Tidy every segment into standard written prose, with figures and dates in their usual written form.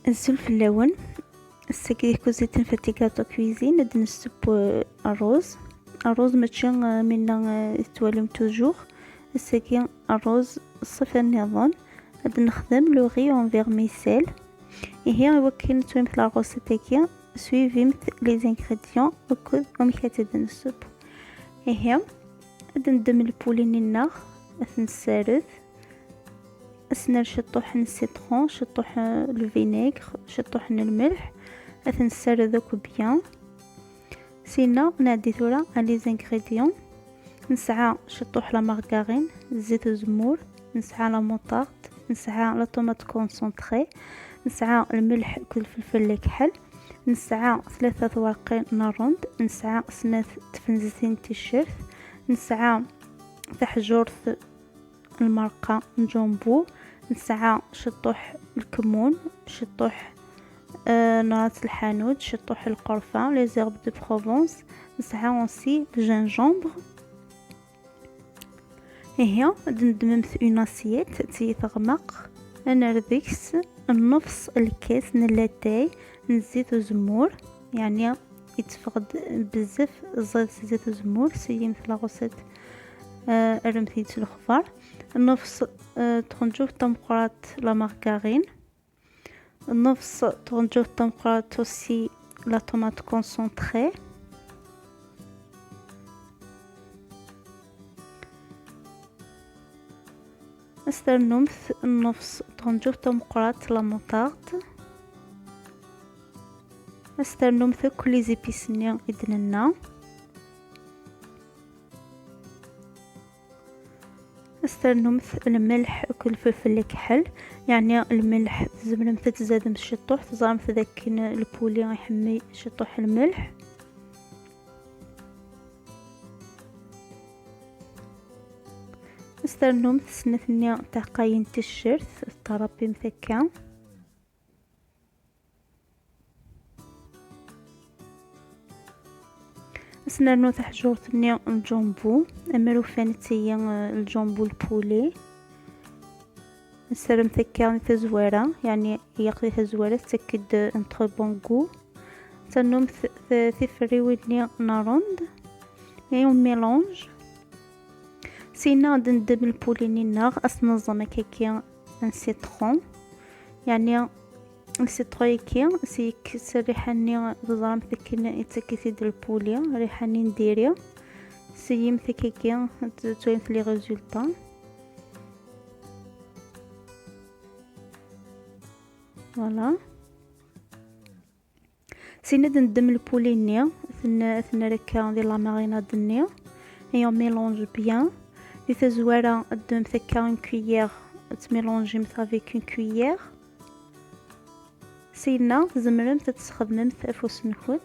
الزلفلاون السكري كوزيت فاتيكاتو كويزين ند نسب الروز ماشي منا توالم توجور السكين الروز صفر النظام غادي نخدم لو غي اون فيرميسيل هي وكاين توي مثل الروسيتاكي سويفي مثل لي زانغريديون وكل ومكاتب السوب هي غادي ندم البولين النار نسرد اسنا نشطوح السيترون شطوح الفينيغر شطوح الملح نسرد دوك بيان سينا نعدي ثورا لي زانغريديون نسعى شطوح لا مارغارين زيت وزمور نسعى لا موطارد نسعى لا طوماط كونسونطري نسعى الملح كل فلفل الكحل نسعى 3 ورقين ناروند نسعى 2 تفنزتين تيشيرت نسعى تحجورث المرقة نجومبو نسعى شطوح الكمون شطوح نارات الحانوت شطوح القرفة لي زيرب دو بروفونس نسعى اونسي الجنجومبر هي ندمم في اون اسيت تغمق نردكس النص الكاس من لاتاي نزيت وزمور يعني يتفقد بزاف زيت وزمور سي مثل غوصات رمثيت الخضر النص تغنجوف تمقرات لا مارغارين النص تغنجوف تمقرات اوسي لا طوماط كونسونطري استرنمث النص تغنجوف تمقرات لا موطارد استرنمث كل لي زيبيسني إدننا استرنمث الملح كل فلفل الكحل يعني الملح زمن تتزاد من الشطوح تزرم في ذاك البولي يحمي شطوح الملح استرنمث سنثنيا تاع قاين تيشيرت الطرابي مثكا سنرنو تحجور ثنيا الجامبو امرو فانتيا الجامبو البولي نسرم ثكا تزوارة يعني يقضي تزوارة تأكد انتر بونغو تنوم ثفري ودنيا ناروند يوم ميلونج سينا ندم البوليني النار أسنظم كيكيا ان سيترون يعني السيترويكي سيك ريحاني تزرم ثكين يتسكتي ديال البولي ريحاني نديريا سيم ثكيكي توين في لي ريزولطا فوالا سينا ندم البولي نيا ثنا ركا ديال لا ماريناد نيا هي ميلونج بيان دي تزوارا ندم ثكا اون كويير تميلونجي مثل افيك اون كويير سينا زمرم تتخدمم ثافوس نكوت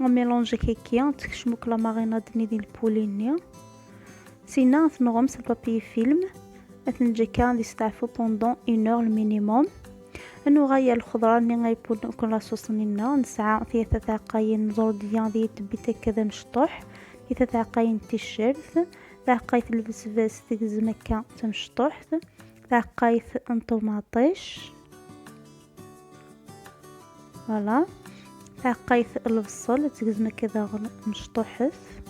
وميلونجي كيكيا تكشموك لا ماريناد ديال البولينيا سينا تنغمس البابي فيلم اثنجيكا يستعفو بوندون 1 اور المينيموم انو غايا الخضره ني غايبون كل لاصوص نينا نسعى 3 عقاين زورديان ديال تبيتا كذا مشطوح 3 عقاين تيشيرت عقايت البسباس تكز مكة تمشطوح عقايت طوماطيش فوالا عقايت البصل تكز مكة داغن مشطوحث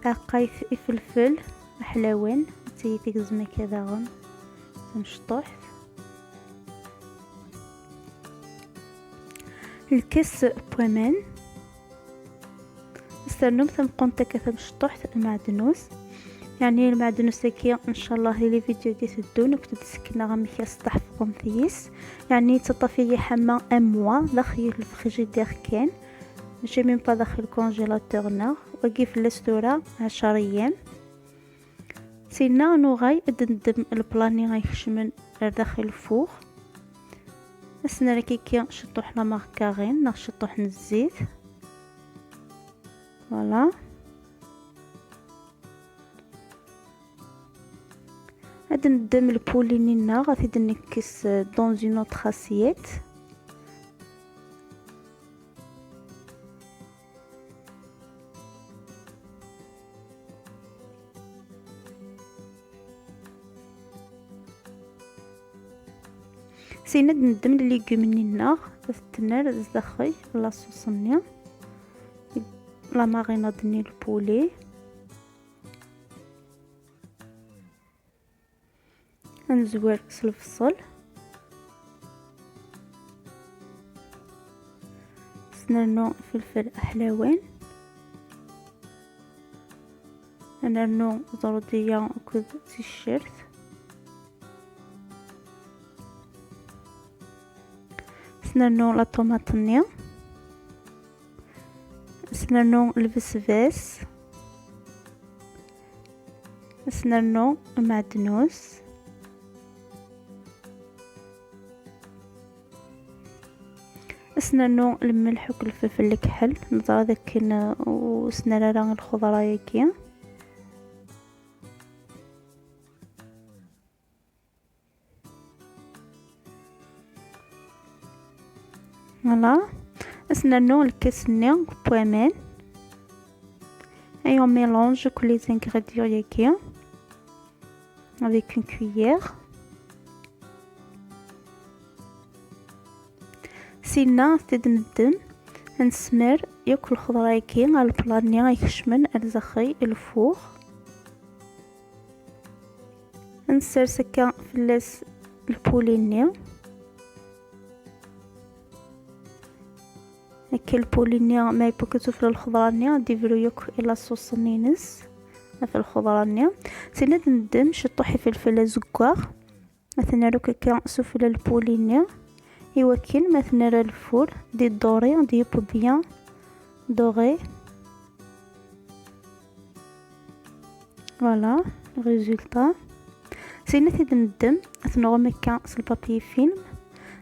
عقايت الفلفل حلاوين تكز مكة داغن مشطوح الكس بومان استرنم ثم قنت كثم شطوح المعدنوس يعني المعدنوس كي ان شاء الله لي فيديو دي تدون وكتب تسكنا غامي يستحفظهم ثيس يعني تطفي حما اموا داخل الفريجيدير كان ماشي ميم با داخل الكونجيلاتور نار وكي في الاستورا 10 ايام سينا نوغاي ندم البلاني غيخشمن داخل الفوغ اسنا ركيكي شطوح لا ماركارين ناغ شطوح الزيت فوالا هاد ندم البولينينا غادي نكس دون اون اوتر اسييت سينا ندم ليغومني النار تنار زدخي لاصوصني لا ماريناد ديال البولي نزور الفصل سنرنو فلفل احلاوين نرنو زردية وكذ تيشيرت سنرنو لا طوماطنية سنرنو الفسفاس سنرنو المعدنوس سنرنو الملح والفلفل الكحل نضرا داك وسنرا الخضرايا كي فوالا سنرنو الكاسني بومان et on mélange tous les ingrédients ياكي avec une cuillère. سينا تدندم نسمر ياكل الخضره ياكي على البلاني غيكشمن الزخي الفوق نسر سكا فلاس البوليني هكا البولينيا ما يبوكتو في الخضرانيا ديفلو ياك الى صوص نينس في الخضرانيا سينا ندم شطوحي فلفل زكار مثلا لو كا سفل البولينيا يوكل مثلا الفول دي دوري دي بو بيان دوري فوالا ريزولطا سينا ندم اثنو مكا البابي فيلم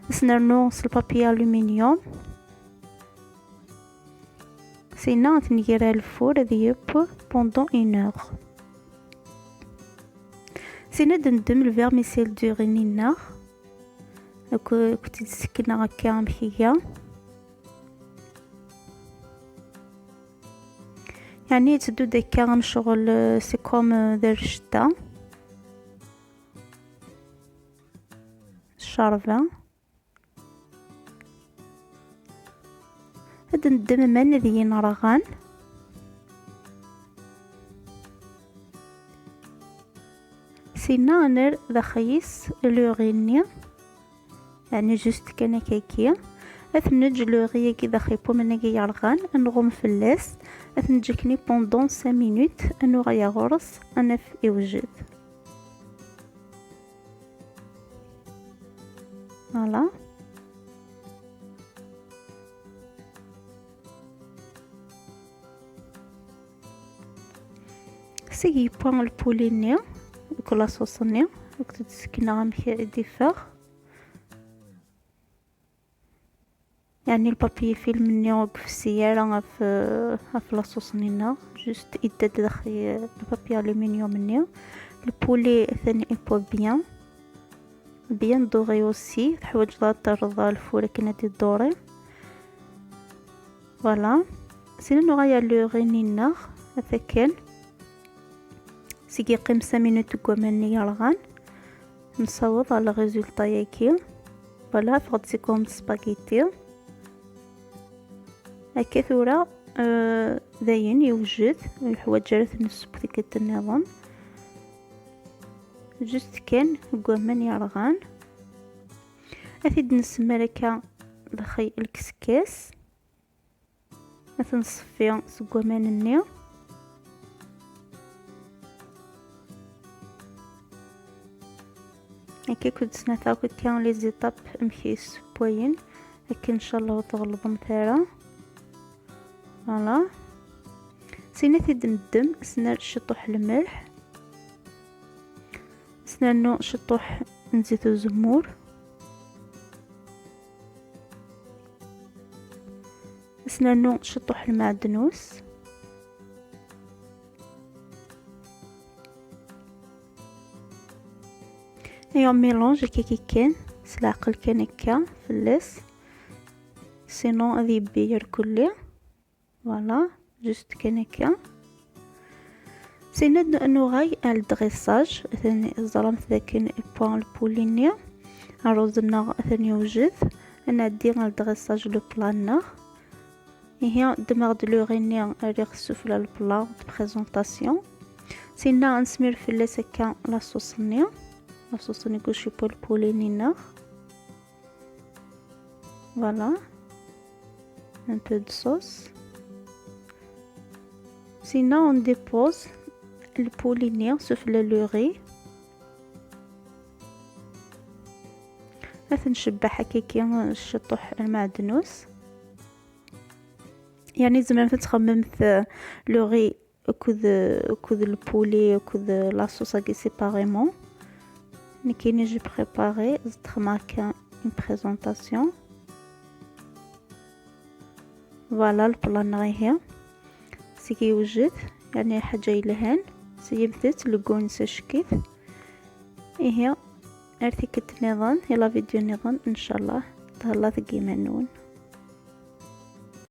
سنرنو البابي الومنيوم سينا تنقيرها الفول ديب بوندون اون اور سينا ندم الفيرميسيل دورينينا كنت تسكنا هكا مخيا يعني تدو داكا شغل سي كوم دار الشتا الشارفه هاد ندم من ذي رغان سينا نر ذا خيس لوغيني يعني جوست كان كيكي اثنج لوغي كي ذا خيبو من كي يرغان نغم فلاس اثنجكني بوندون 5 مينوت انو غيا غرس انا في يوجد فوالا سيجي بوان البولينيا كل صوصنيا وكنت تسكنا غمكي ديفاغ يعني البابي فيلم مني وقف السيارة في لاصوصنينا جوست إداد داخل البابي ألومنيوم مني البولي ثاني إبو بيان دوغي اوسي تحوج لا ترضى الفول كنا دي دوري فوالا سينا نغايا لوغينينا هذا كان سيكي 5 مينوت كوماني يرغان نصوض على ريزولطا ياكي فوالا فغتسيكم سباغيتي هكا ثورة داين يوجد الحوايج جارت نصب ديك النظام جست كان كومان يرغان اثيد نسمى لك دخي الكسكاس نصفي سكومان النيو هكا كنت سنثاو كان لي زيتاب مخيس بوين هكا ان شاء الله تغلب مثلا فوالا سينا ثيد ندم سنا شطوح الملح سنانو شطوح نزيت الزمور سنانو شطوح المعدنوس ايوا ميلونج كي كان سلاقل كان هكا فلاس سينو غادي يبير كلي فوالا جوست كان هكا سينا انو غاي الدغيساج ثاني الظلام ذاك بوان البولينيا الرزنا ثاني يوجد نعدي على الدغيساج لو بلانر. هي دماغ دو غيني ريغ سوفلا البلا بريزونطاسيون. سينا نسمير في لسكا لاصوصني كوشي بول بولينينا. فوالا un peu de sauce. Sinon on dépose le poulet sur le riz. نشبح هكاكي الشطوح المعدنوس. يعني زعما تخمم في لو ري كود البولي كود لاصوص هكا سيباريمون. كاين جي بريباري زدت ماركا اون بريزونطاسيون. فوالا البلان غير سي كيوجد يعني حاجه يلهان سيبتت لكون سشكيت. هي ارتكت نظام يلا فيديو نظام ان شاء الله تهلا ثقي منون.